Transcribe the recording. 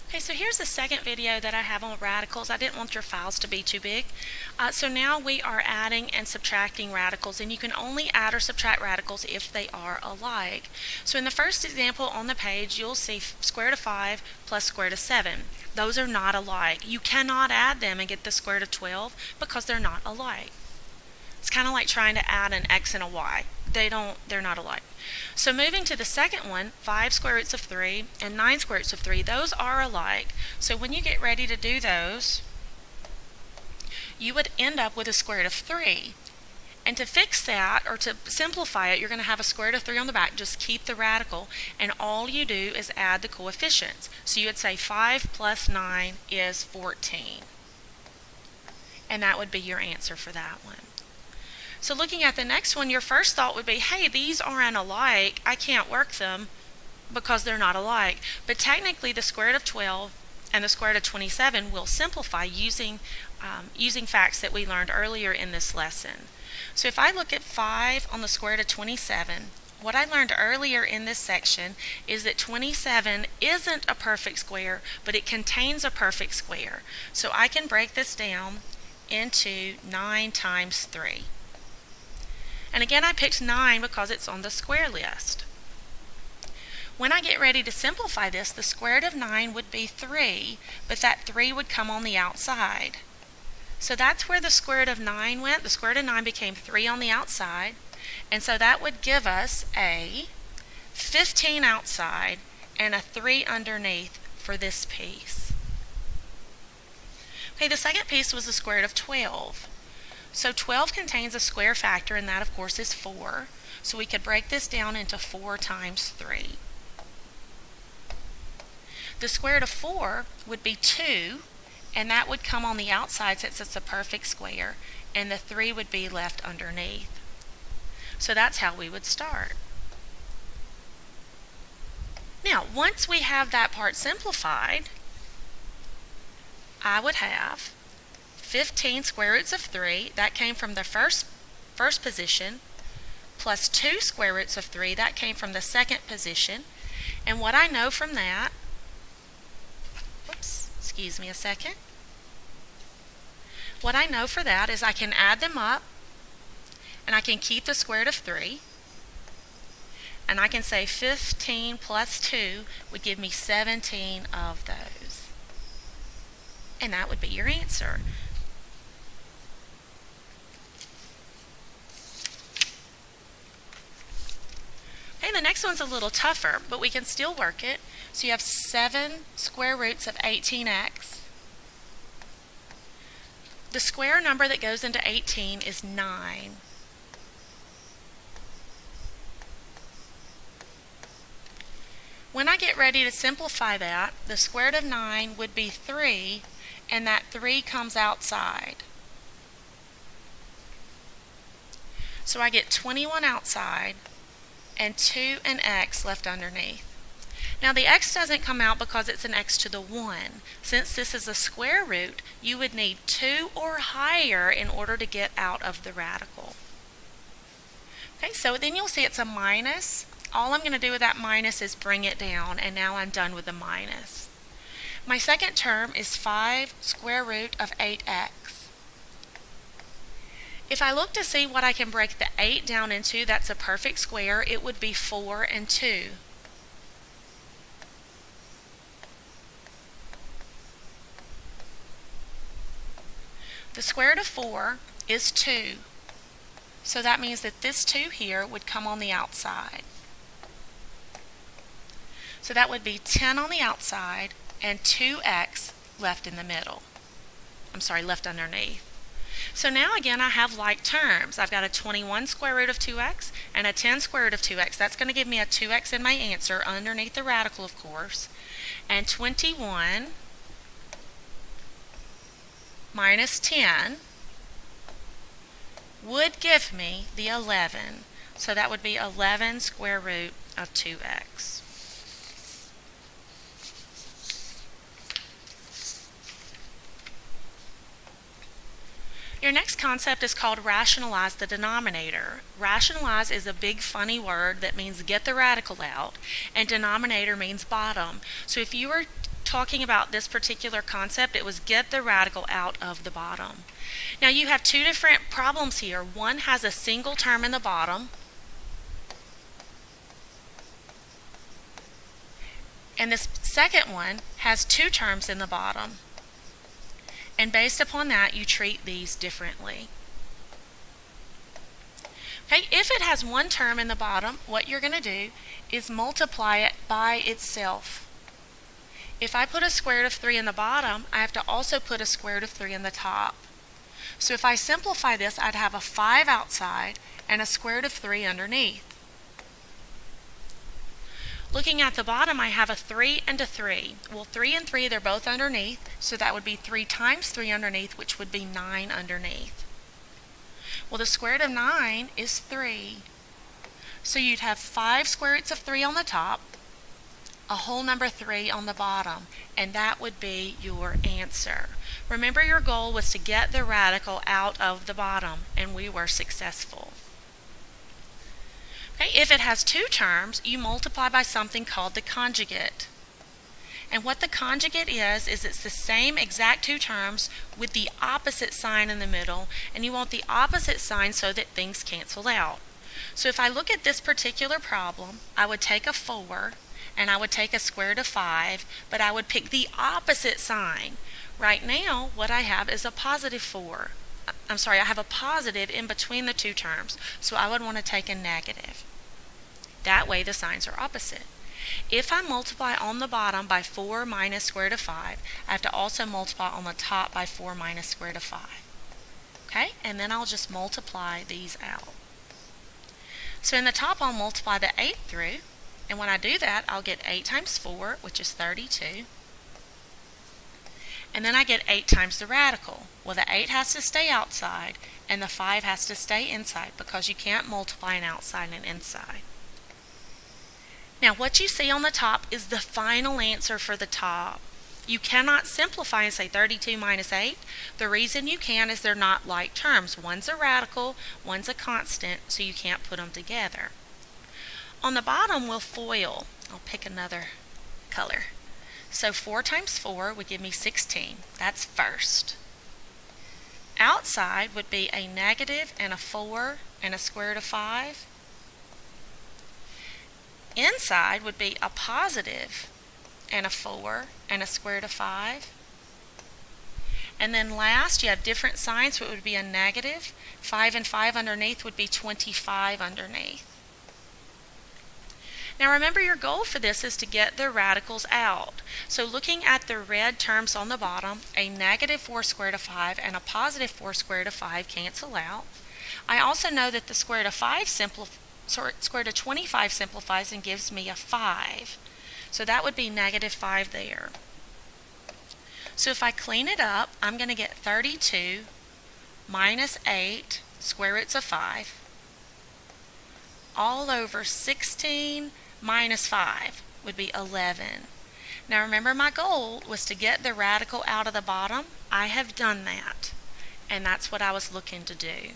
Okay, so here's the second video that I have on radicals. I didn't want your files to be too big. So now we are adding and subtracting radicals, and you can only add or subtract radicals if they are alike. So in the first example on the page, you'll see square root of 5 plus square root of 7. Those are not alike. You cannot add them and get the square root of 12 because they're not alike. It's kind of like trying to add an x and a y. They're not alike. So moving to the second one, 5 square roots of 3 and 9 square roots of 3, those are alike. So when you get ready to do those, you would end up with a square root of 3. And to fix that, or to simplify it, you're going to have a square root of 3 on the back. Just keep the radical, and all you do is add the coefficients. So you would say 5 plus 9 is 14. And that would be your answer for that one. So looking at the next one, your first thought would be, hey, these aren't alike. I can't work them because they're not alike. But technically, the square root of 12 and the square root of 27 will simplify using facts that we learned earlier in this lesson. So if I look at 5 on the square root of 27, what I learned earlier in this section is that 27 isn't a perfect square, but it contains a perfect square. So I can break this down into 9 times 3. And again, I picked 9 because it's on the square list. When I get ready to simplify this, the square root of 9 would be 3, but that 3 would come on the outside. So that's where the square root of 9 went. The square root of 9 became 3 on the outside, and so that would give us a 15 outside and a 3 underneath for this piece. Okay, the second piece was the square root of 12. So 12 contains a square factor, and that of course is 4. So we could break this down into 4 times 3. The square root of 4 would be 2, and that would come on the outside since it's a perfect square, and the 3 would be left underneath. So that's how we would start. Now, once we have that part simplified, I would have 15 square roots of 3, that came from the first position, plus 2 square roots of 3, that came from the second position. And what I know from that, excuse me a second. What I know for that is I can add them up, and I can keep the square root of 3, and I can say 15 plus 2 would give me 17 of those. And that would be your answer. Okay, the next one's a little tougher, but we can still work it. So you have 7 square roots of 18x. The square number that goes into 18 is 9. When I get ready to simplify that, the square root of 9 would be 3, and that 3 comes outside. So I get 21 outside and 2 and x left underneath. Now the x doesn't come out because it's an x to the 1. Since this is a square root, you would need 2 or higher in order to get out of the radical. Okay, so then you'll see it's a minus. All I'm going to do with that minus is bring it down, and now I'm done with the minus. My second term is 5 square root of 8x. If I look to see what I can break the 8 down into, that's a perfect square, it would be 4 and 2. The square root of 4 is 2. So that means that this 2 here would come on the outside. So that would be 10 on the outside and 2x left in the middle. Left underneath. So now again I have like terms. I've got a 21 square root of 2x and a 10 square root of 2x. That's going to give me a 2x in my answer underneath the radical, of course. And 21 minus 10 would give me the 11. So that would be 11 square root of 2x. Your next concept is called rationalize the denominator. Rationalize is a big funny word that means get the radical out, and denominator means bottom. So if you were talking about this particular concept, it was get the radical out of the bottom. Now you have two different problems here. One has a single term in the bottom, and this second one has two terms in the bottom. And based upon that, you treat these differently. Okay, if it has one term in the bottom, what you're going to do is multiply it by itself. If I put a square root of 3 in the bottom, I have to also put a square root of 3 in the top. So if I simplify this, I'd have a 5 outside and a square root of 3 underneath. Looking at the bottom, I have a 3 and a 3. Well, 3 and 3, they're both underneath, so that would be 3 times 3 underneath, which would be 9 underneath. Well, the square root of 9 is 3. So you'd have 5 square roots of 3 on the top, a whole number 3 on the bottom, and that would be your answer. Remember, your goal was to get the radical out of the bottom, and we were successful. Okay, if it has two terms, you multiply by something called the conjugate. And what the conjugate is it's the same exact two terms with the opposite sign in the middle, and you want the opposite sign so that things cancel out. So if I look at this particular problem, I would take a 4 and I would take a square root of 5, but I would pick the opposite sign. Right now, what I have is a positive 4. I have a positive in between the two terms, so I would want to take a negative. That way the signs are opposite. If I multiply on the bottom by 4 minus square root of 5, I have to also multiply on the top by 4 minus square root of 5. Okay, and then I'll just multiply these out. So in the top, I'll multiply the 8 through, and when I do that, I'll get 8 times 4, which is 32. And then I get 8 times the radical. Well, the 8 has to stay outside, and the 5 has to stay inside, because you can't multiply an outside and an inside. Now, what you see on the top is the final answer for the top. You cannot simplify and say 32 minus 8. The reason you can is they're not like terms. One's a radical, one's a constant, so you can't put them together. On the bottom, we'll FOIL. I'll pick another color. So 4 times 4 would give me 16. That's first. Outside would be a negative and a 4 and a square root of 5. Inside would be a positive and a 4 and a square root of 5. And then last, you have different signs, so it would be a negative. 5 and 5 underneath would be 25 underneath. Now remember, your goal for this is to get the radicals out. So looking at the red terms on the bottom, a negative 4 square root of 5 and a positive 4 square root of 5 cancel out. I also know that the square root of 5 square root of 25 simplifies and gives me a 5. So that would be negative 5 there. So if I clean it up, I'm going to get 32 minus 8 square roots of 5 all over 16 minus 5 would be 11. Now remember, my goal was to get the radical out of the bottom. I have done that, and that's what I was looking to do.